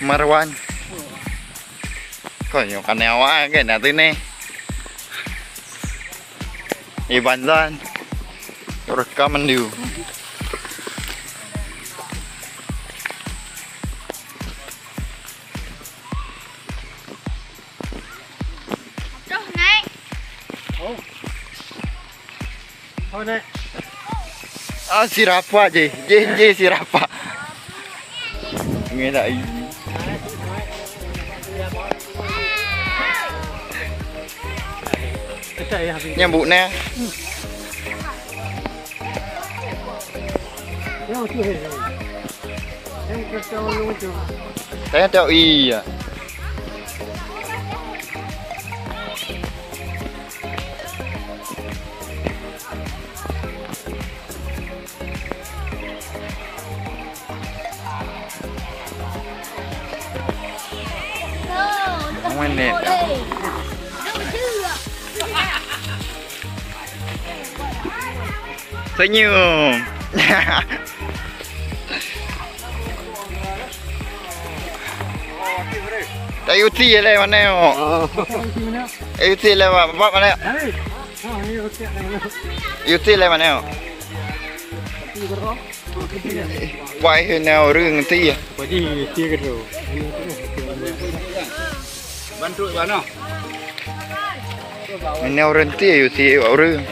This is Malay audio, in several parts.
Marwan. Kok yo kan awak kan nanti nih. Iban dan rekaman dia. Terus naik. Oh. Oh naik. Ah sirapa je. Je sirapa. Nghe lại. Nyambut nè. Té treo y à. Không ăn nè. Senyum. Tak uti le mana yo? Uti le apa mana yo? Uti le mana yo? Wai nào rừng ti à? Jadi ti ke tu. Bantu mana? Nào rừng ti uti ở rừng.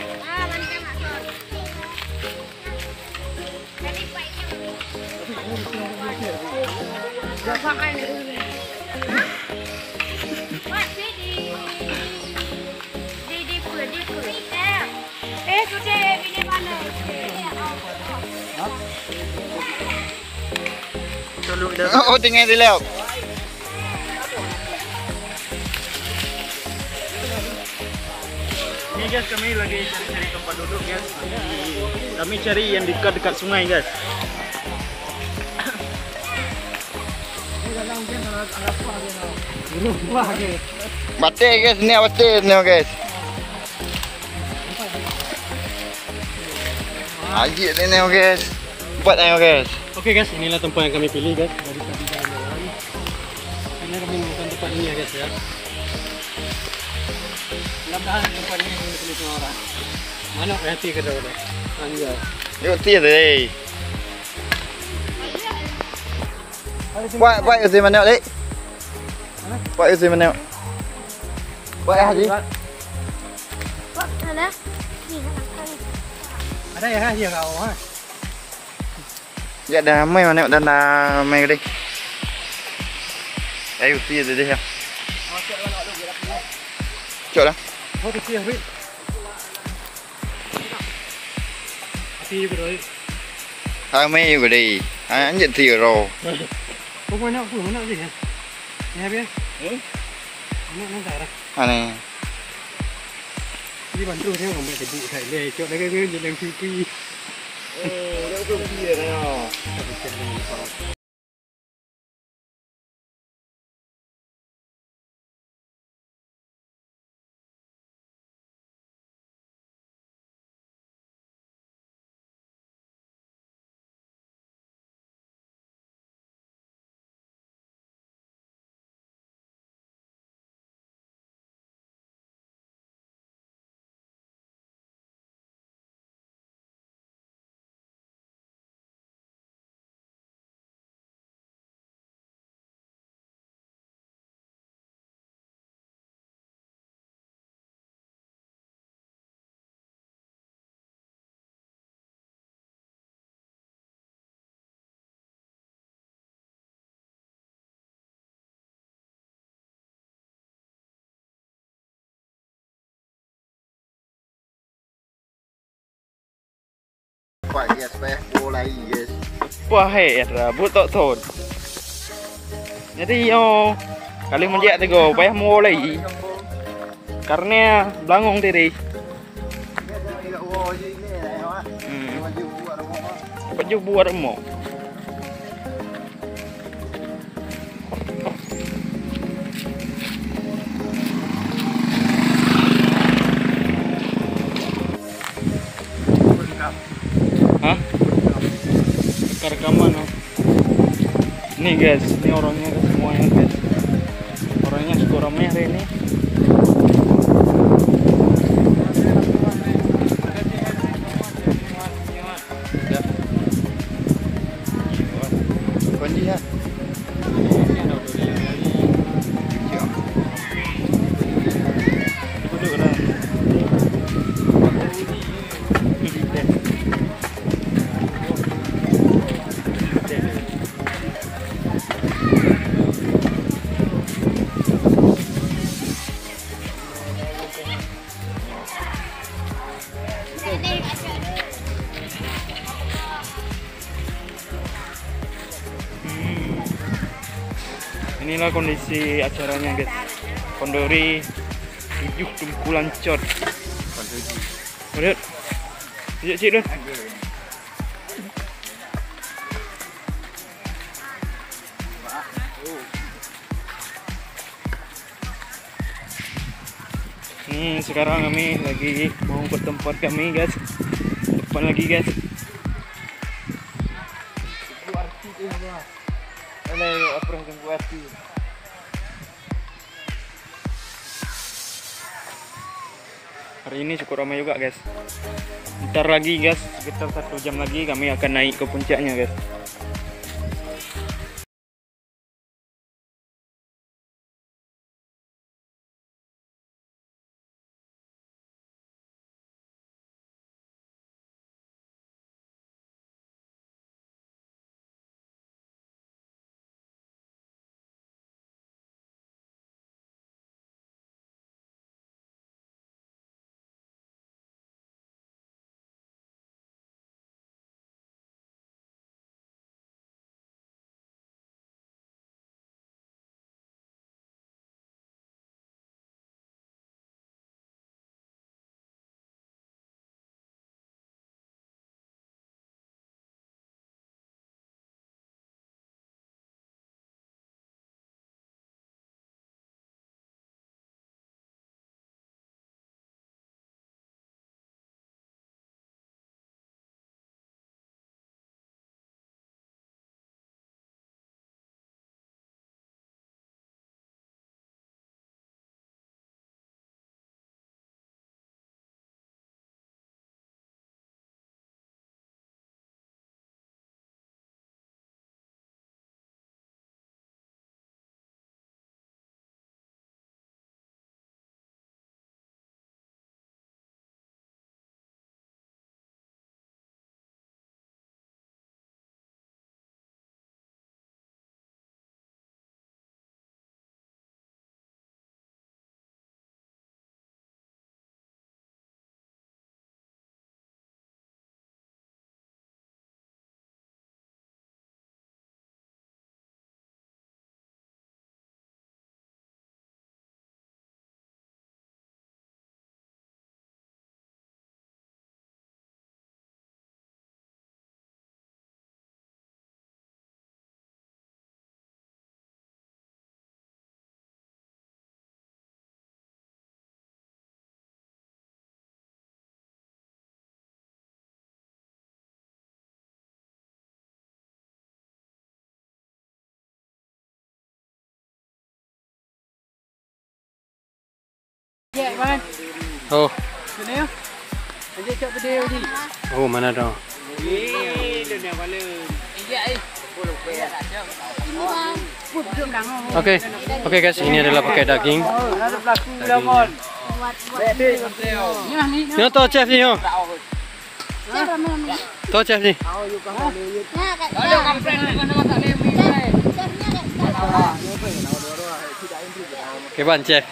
Oh tinggal di leo. Ini guys kami lagi cari tempat duduk guys. Kami cari yang dekat sungai guys. Bate guys, ni bate ni guys. Aji ni guys. Buat ni guys. Oke guys, inilah tempat yang kami pilih guys. Dari tadi jalan. Ini kami menemukan tempat ini ya guys ya. Mudah-mudahan tempat ini dipilih semua orang. Mana hati ke dah? Anjay. Yuk ti deh. Buat usi mana dek? Buat usi mana? Buat haji. Ada. Ada ya haji kau ha. Ya damai mana dan damai deh. Ayo ti deh ya. Cok lah. Oh tu siapa? Hati bro. Damai juga deh. Anjir ti ro. Kau mana sih ya? Ya biar. Mana cara? Aneh. Đi bantu theoของแบบบุไทยเลยchỗ đấy cái những pipi. Đâu có gì nào. Phải guys, phải vô lại guys. Wah head rambut tak thon. Jadi yo kali menjak tego payah mulai. Karena belangong tadi. Baju buat emo. Hah? Rekaman. Nih guys, ini orangnya guys. semuanya guys. Orangnya suka ramai hari ini. Kunci ya. Duduk lah. Inilah kondisi acaranya guys. Kondori 7 Tunku Lancor. Lihat. Lihat cik dah. Sekarang kami lagi mau ke tempat kami guys. Depan lagi guys. Hari ini cukup ramai juga guys. Bentar lagi guys, sekitar 1 jam lagi kami akan naik ke puncaknya guys. Oh. Sini ya. Ajak cak video ni. Oh, mana dong? Oke, oke guys, ini adalah pakai daging. Ada pelaku lamon. Ini toh chef ni yo. Toh chef ni. Keban chef.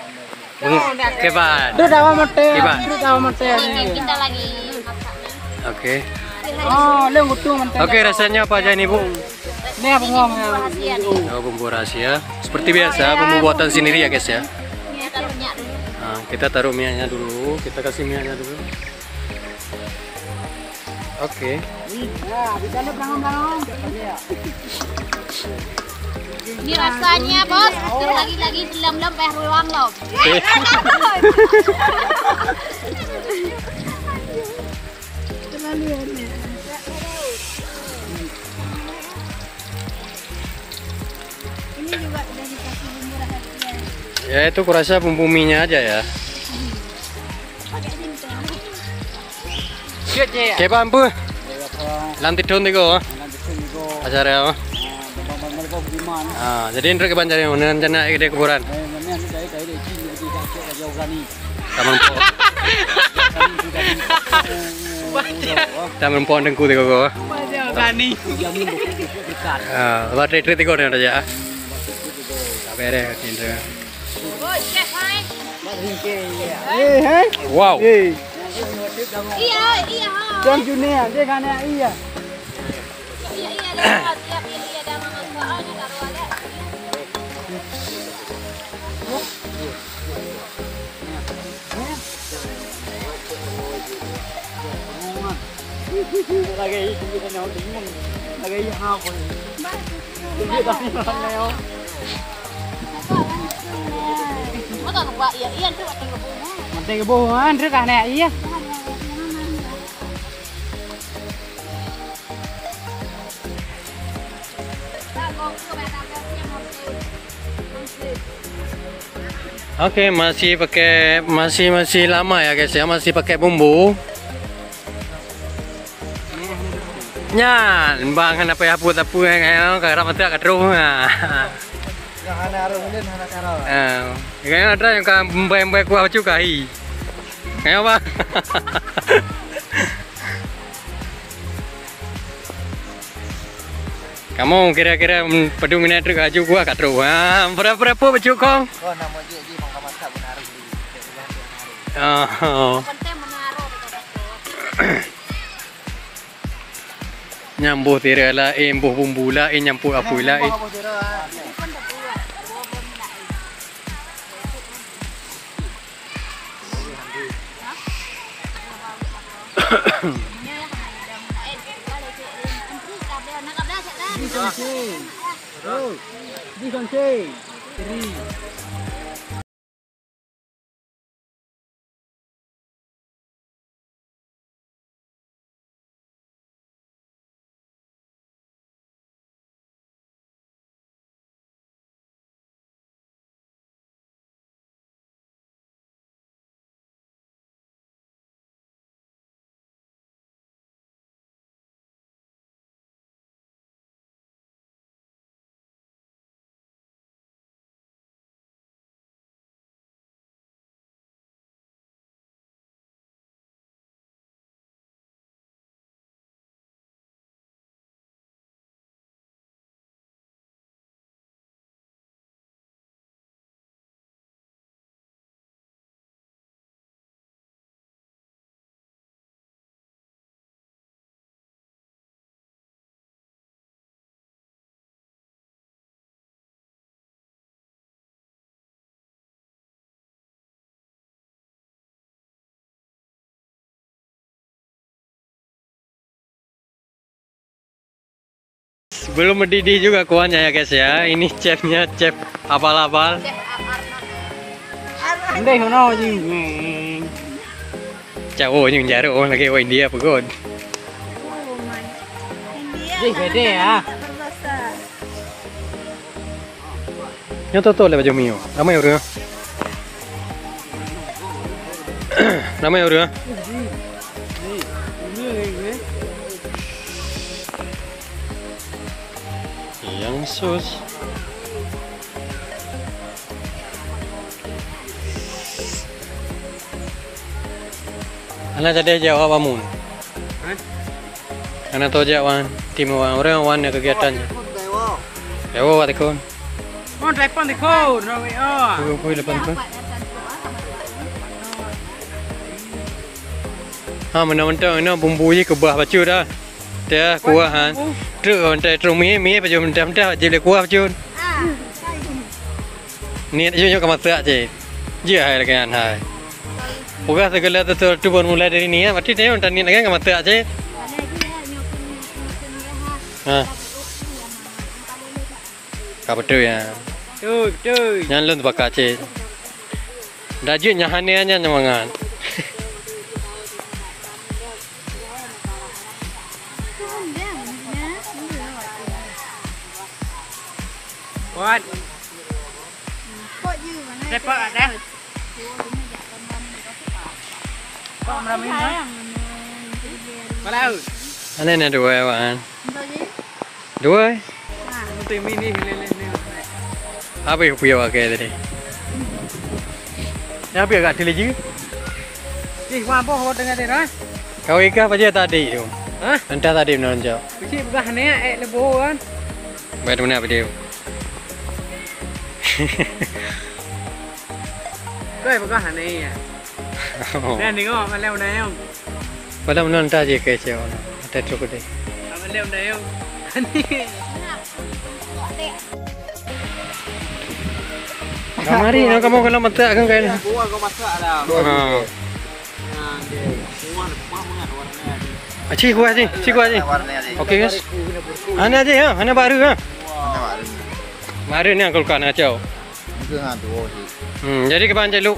Keban. Itu dawa mate. Keban. Itu dawa mate. Kita lagi masak. Oke. Oh, le ngutu mate. Oke, rasanya apa aja ini, Bu? Ni apa ngom? Rahasia nih. Oh, bumbu rahasia. Seperti biasa, bumbu buatan sendiri ya, guys ya. Ini taruh minyak dulu. Nah, kita taruh minyaknya dulu. Kita kasih minyaknya dulu. Oke. Nah, di sana belangong-belangong. Ini rasanya bos, lagi belum ruang loh. Ini juga dikasih bumbu rahasia. Ya itu kurasa bumbu mie-nya aja ya. Pakai sintong. Siap je. Oke Pak Ampu. Lantit don tigo. Nanti sini go. Acara. Bang mereka beriman. Jadi ini ke banjar yang rencana ide kuburan. Mana ni dari Cina di kaki jauh gani. Taman po. Taman po dengku tigo go. Jauh gani. Jamin dekat. Buat retreat tigo nih aja. Kabere Indra. Oh, chef, hai. Wow. Iya, iya. Jom dunia, dia kan iya. Iya, iya, dah. Siap, iya, dah. Mama ini taruh ada. Lagi kita nak bingung. Lagi apa? Kita tak nak. Có tao quả yên yên chứ tao bù. Mình tiền bù anh trước cả nè ý. Oke, masih lama ya guys ya, masih pakai bumbu. Nyan, bang kenapa ya tapu yang karena mati agak terus. Yang hana harus ini hana karo. Kayaknya ada yang kan mbak kuah juga hi. Kayak apa? Kamu kira-kira pedung ini truk aju gua kat terus. Berapa baju kong? Oh nama dia di mangkamasa benar di. Oh. Konten menaruh. Nyambuh tira lah, embuh bumbu lah, nyampuh apa lah. Di kunci. Kiri. Belum mendidih juga kuahnya ya guys ya. Ini chefnya chef abal-abal. Đây không nó gì. Chào ôi nhưng giá độ lagi orang India pun. Gì gede ya. Yang tu le baju mio. Ramai orang. Ramai orang. Yang sus. Anak jadi jawab amun. Anak tu jawab tim orang yang kegiatannya. Ya, wat ikon. Con telepon thì khô rồi mày Pui lepas tu. Mentang-mentang ini bumbu je kebah baju dah. Dia kuah han. Truk orang terus mi baju mentang-mentang je kuah baju. Ni je kamu tak je. Je hai lagi an hai. Bukan segala tu pun mulai dari ni ya. Berarti dia orang ni lagi kamu tak je. Kau betul ya. Betul. Yang lu pakai je. Dah je nyahannya nyamangan. What? Cepat ada. Kok meramin ya? Malau. Aneh dua ya, Wan. Dua. Untuk mini lele. Apa yang punya pakai tadi? Ya, apa agak dili juga? Ih, mampu kau dengar dia. Kau ikat apa aja tadi tu? Hah? Entah tadi benar jauh. Bisi bukan hanya lebo kan? Baik mana apa dia? Kau bukan hanya ya. Dan ni kau malam dah yang. Pada benar entah je kecil. Ada cukup deh. Malam dah yang. Ni. Kamari, nak kamu kalau mata akan kaya ni. Gua kau masak dah. Ah. Nah, dia. Gua mah warna. Cik kuat ni, cik kuat ni. Okey guys. Ana aja ya, ana baru ha. Baru ni aku kan kacau. Itu hang tu sih. Jadi kapan celu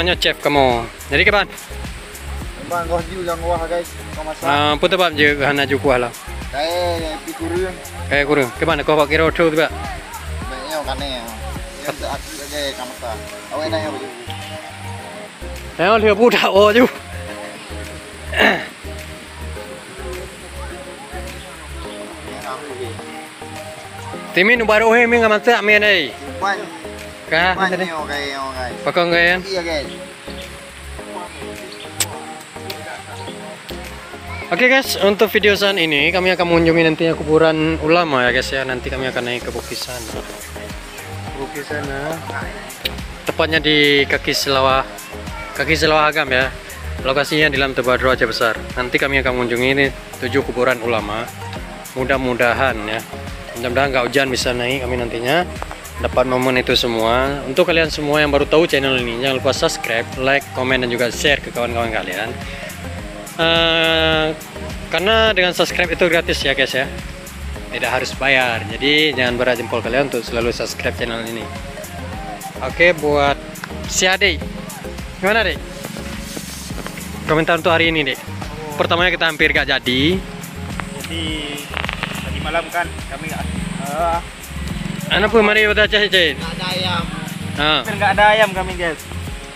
nyecep kamu. Jadi kapan? Bang kau jiu yang wah guys. Kau masak. Putar bab je hana ju kuah lah. Kayak pikurun. Kayak kurang. Kapan kau pakai roto tu ba? Banyak kan ni. Yang tak aja kau masak. Awak nak yang apa? Tengok dia budak oh ju. Timin baru he ming masak mi ni. Wan. Kah? Wan ni okay. Pakong kan? Iya guys. Oke guys, untuk video saat ini kami akan mengunjungi nantinya kuburan ulama ya guys ya. Nanti kami akan naik ke Bukit sana. Bukit sana. Tepatnya di kaki Selawah Agam ya. Lokasinya di dalam Tebadro Aceh Besar. Nanti kami akan mengunjungi ini 7 kuburan ulama. Mudah-mudahan ya. Mudah-mudahan nggak hujan bisa naik kami nantinya dapat momen itu semua. Untuk kalian semua yang baru tahu channel ini, jangan lupa subscribe, like, komen dan juga share ke kawan-kawan kalian. Karena dengan subscribe itu gratis ya guys ya, tidak harus bayar. Jadi jangan berat jempol kalian untuk selalu subscribe channel ini. Oke, buat si Adik, gimana Dek? Komentar untuk hari ini Dek. Pertamanya kita hampir gak jadi. Jadi tadi malam kan kami Anak pun mari kita cek. Ada ayam. hampir nggak ada ayam kami guys.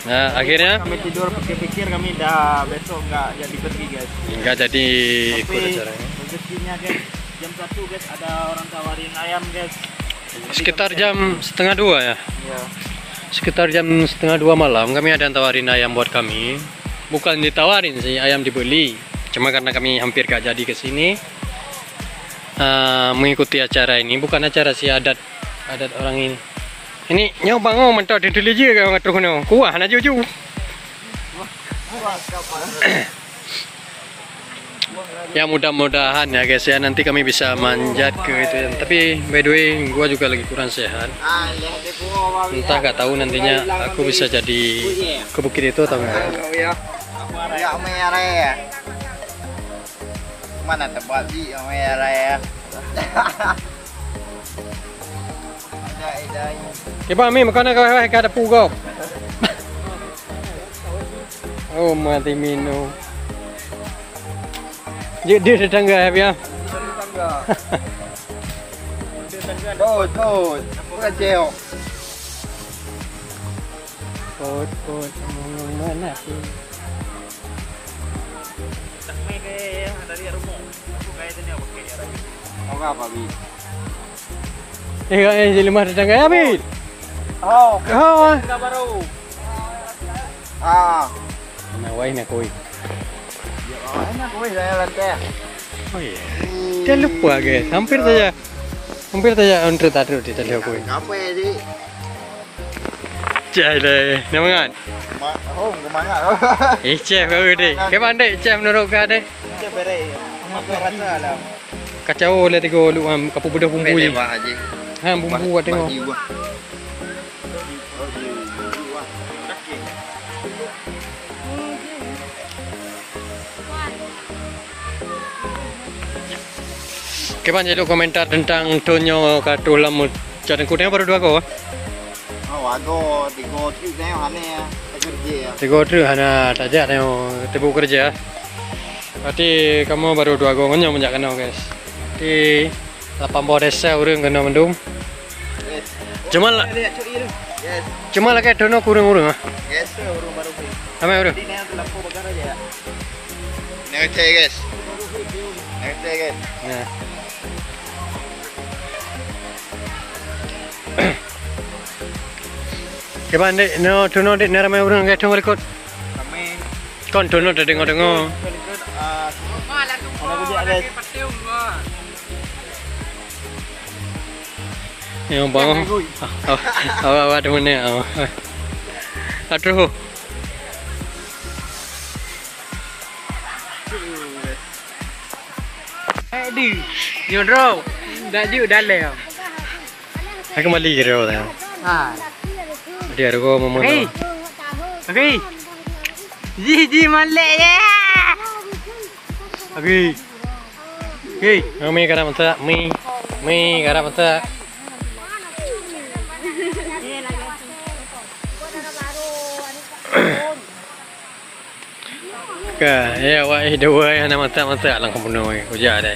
Nah, akhirnya Kami tidur pikir kami dah besok nggak jadi pergi guys. nggak jadi ikut Tapi acaranya. rezekinya guys jam 1 guys ada orang tawarin ayam guys. Sekitar jam 1:30 ya. Iya. Sekitar jam 1:30 malam kami ada yang tawarin ayam buat kami. Bukan ditawarin sih, ayam dibeli. Cuma karena kami hampir gak jadi ke sini mengikuti acara ini, bukan acara si adat orang ini. Ini nyoba ngomong mentok di dulu je kau ngatur kono. Kuah nak juju. Ya mudah-mudahan ya guys ya nanti kami bisa manjat ke itu. Tapi by the way gua juga lagi kurang sehat. Entah gak tahu nantinya aku bisa jadi ke bukit itu atau enggak. Ya merah ya. Mana tempat di merah ya. Kipa mi makan kau hewan kada pugo. Oh mati mino. Dia tetangga ya. Tuh, bukan ceo. Pot mana sih? Dari rumah. Aku kayak ini apa kayak lagi. Mau apa bi? Jadi lima tetangga ya bi. Oh, Enggak baru. Nawai nak koi. Enak gue saya lantai. Oh iya. Jangan lupa guys. Hampir saja untuk taruh di tali koi. Apa ya di? Cile, namangan. Oh, kemana? Chef kau ni. Kapan dek chef menurut kau dek? Dia bere. Apa rasa lah. Kacau lah tengok lu kapu bedah bumbu je. Haji. Ha bumbu buat tengok. Kapan jadi komentar tentang Tonyo katu lamu cara kutanya baru 2 ko. Oh, aku 3 trip ni mana ya? Kerja ya. 3 trip hana tajak tengok tebu kerja. Berarti kamu baru 2 ko ngonyo menjak kenal guys. Di 8 desa urang kena mendung. Cuma lah. Yes. Cuma lah kayak dono kurang-kurang ah. Yes, urung baru. Apa bro? Ini yang lampu bakar aja ya. Ngecek guys. Ngecek guys. Nah. Kapan dek? No, dono dek nara mai urang kayak dong rekod. Kami Kon dono dah dengo-dengo. ikut mana dia guys. Yang bang. Awak ada mana? Aduh. Di, nyodro, dah ju dalam. Aku kembali kira dah. Ah, Dia aku mau hey, okay. Ji malek ya. Okay. Okay. Mi kara mata, mi kara mata. Ka, ya wah dua yang nama mata lang kamuno uja deh.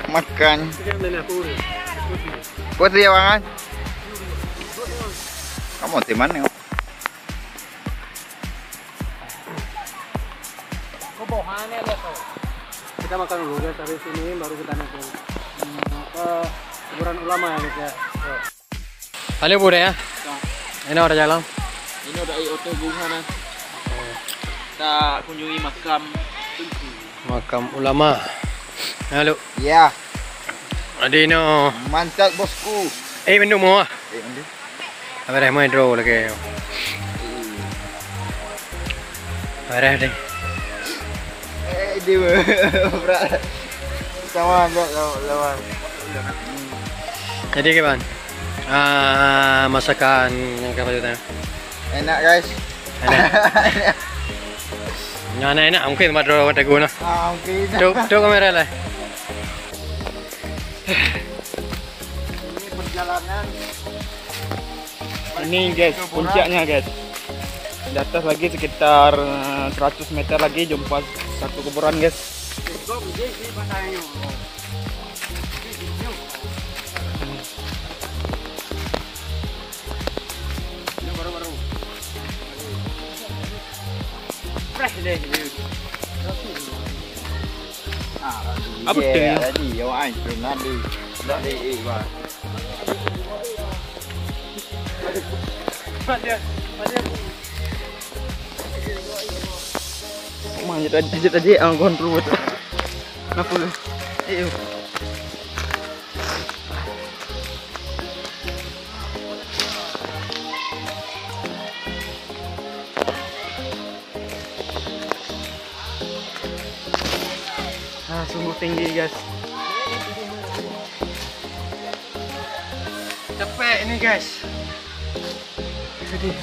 Makan. Buat dia bangan. Kamu di mana? Kita makan dulu guys, dari sini baru kita naik ke kuburan ulama ya guys ya. Halo Bu ya. Ini udah jalan. Ini udah IOT bunga nah. Kita kunjungi makam Tengku. Makam ulama. Halo. Ya, Adino. mantap bosku. Minum mau. Mandi. Apa dah main draw lagi. Ada deh. Dia berat. Sama enggak lawan. Jadi kapan? Masakan yang kapan itu? Enak guys. Enak. Enak mungkin tempat draw ada guna. Mungkin. Tuh kamera lah. Ini perjalanan. Ini guys, puncaknya guys. Di atas lagi sekitar 100 meter lagi jumpa satu kuburan guys. Apa tuh? Tadi, awak anjur nanti. Dah di, Manjat aja ang kontrol betul. Kenapa lu? Ayo. Sungguh tinggi guys. Capek ini guys. Jadi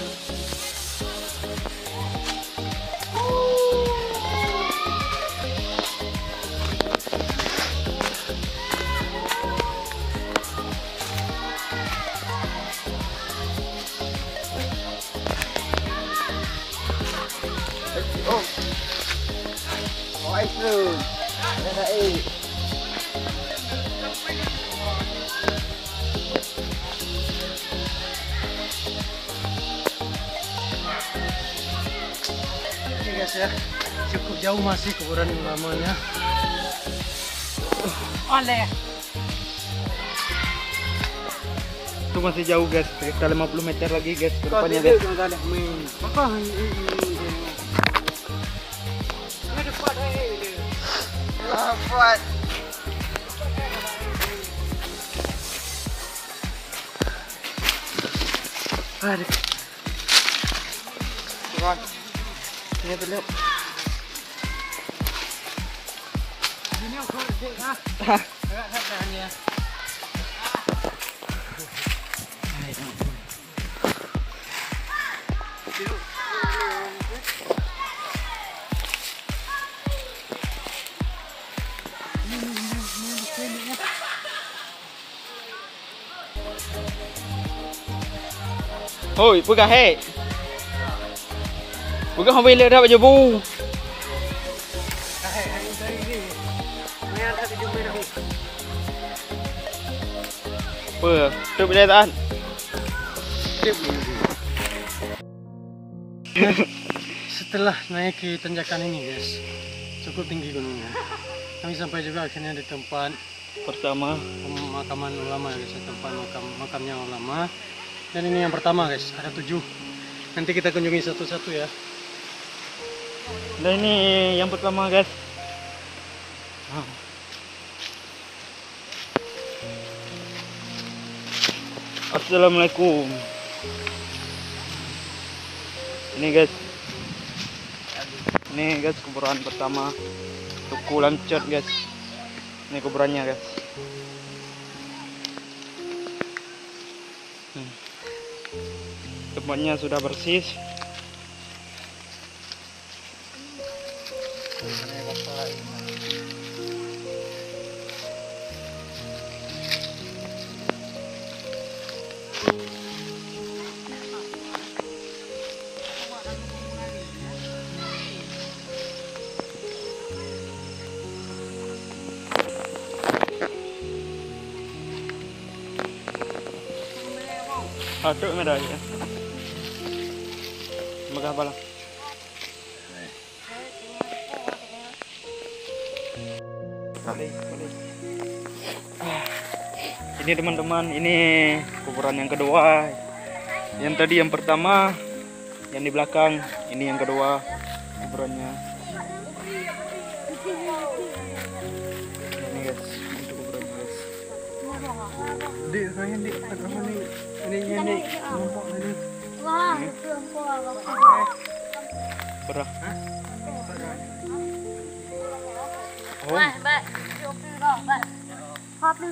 guys ya, cukup jauh masih kuburan lamanya. Oleh. Itu masih jauh guys, sekitar 50 meter lagi guys ke depannya guys. Lafat. Aduh. Turun. Ini terlihat. Ini aku ha. Agak ya. Hoi, buka he. Buka không biết đâu bây giờ bu. Bơ, tự bên đây ta ăn. Setelah naik ke tanjakan ini guys, cukup tinggi gunungnya. Kami sampai juga akhirnya di tempat Pertama, pemakaman ulama guys, tempat makamnya ulama. Dan ini yang pertama guys, ada 7. Nanti kita kunjungi satu-satu ya. nah ini yang pertama guys. Assalamualaikum. Ini guys. Ini guys kuburan pertama. Tuku Lancot guys. Ini kuburannya guys. Tempatnya sudah bersih. Aduh merah ya. Megah pala. Ini teman-teman, ini kuburan yang kedua. Yang tadi yang pertama, yang di belakang, ini yang kedua kuburannya. Ini guys, untuk kuburannya guys. Di kayaknya di agak ini nampak tadi. Wah, Berah. Oh, Mbak, Mbak. Mbak. Kopi.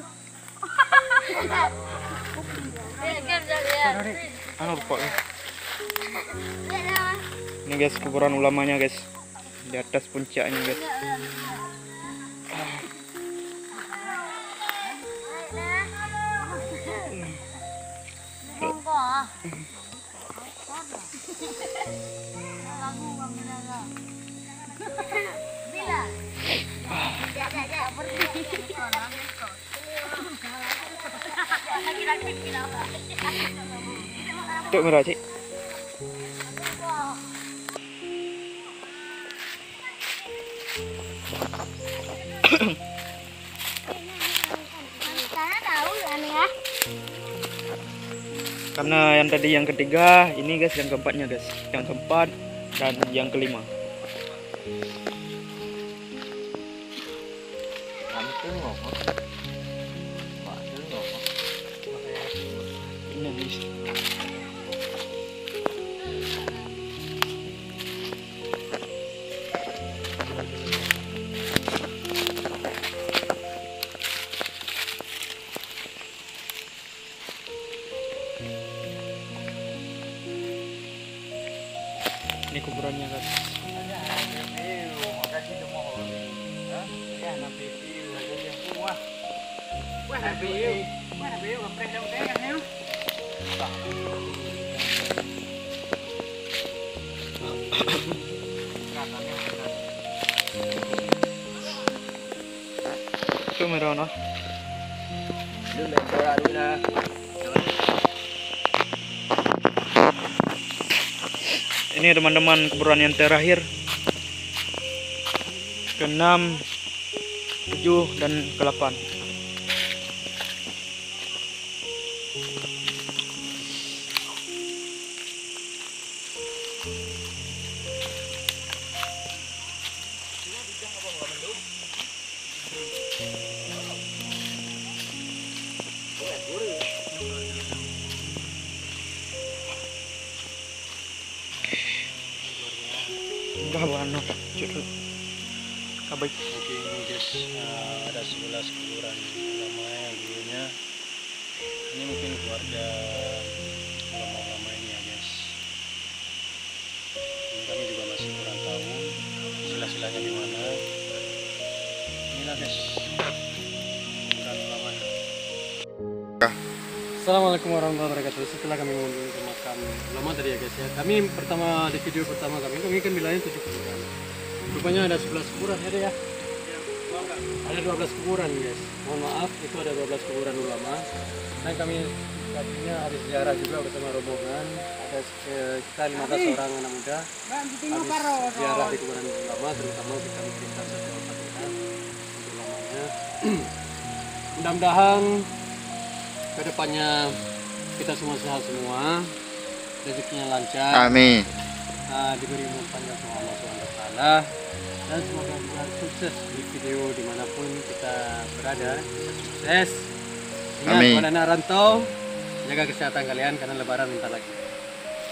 anu lupa ya. Ini guys kuburan ulamanya guys, di atas puncaknya guys. Tuh merah cik. Sana tahu aneh ya. Karena yang tadi yang ketiga, ini guys yang keempatnya guys, yang keempat dan yang kelima. Ini guys. Ini kuburannya guys. Itu merono. Ini teman-teman kuburan yang terakhir, ke-6, 7 dan ke-8. Enggak warna cudul. Kabeh. Oke, ini guys, ada 11 kuburan ulama yang dulunya. Ini mungkin keluarga ulama-ulama ini ya guys. Ini kami juga masih kurang tahu sila-silanya di mana. Inilah guys, kuburan ulama. Assalamualaikum warahmatullahi wabarakatuh. Setelah kami mengunjungi ke makam ulama tadi ya guys ya, kami pertama di video pertama kami kan bilangnya 7 kuburan. Rupanya ada 11 kuburan ya deh ya. Ada 12 kuburan guys. Mohon maaf, itu ada 12 kuburan ulama. Dan kami tadinya habis ziarah juga bersama rombongan. Ada sekitar 15 orang anak muda. Habis ziarah di kuburan ulama, terutama kita memberikan satu Al-Fatihah untuk ulamanya. Mudah-mudahan kedepannya kita semua sehat semua, rezekinya lancar, Amin. diberi umur panjang sama Allah SWT, dan semoga juga sukses di video dimanapun kita berada, sukses. Ingat Amin. buat anak rantau, jaga kesehatan kalian karena lebaran bentar lagi.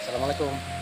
Assalamualaikum.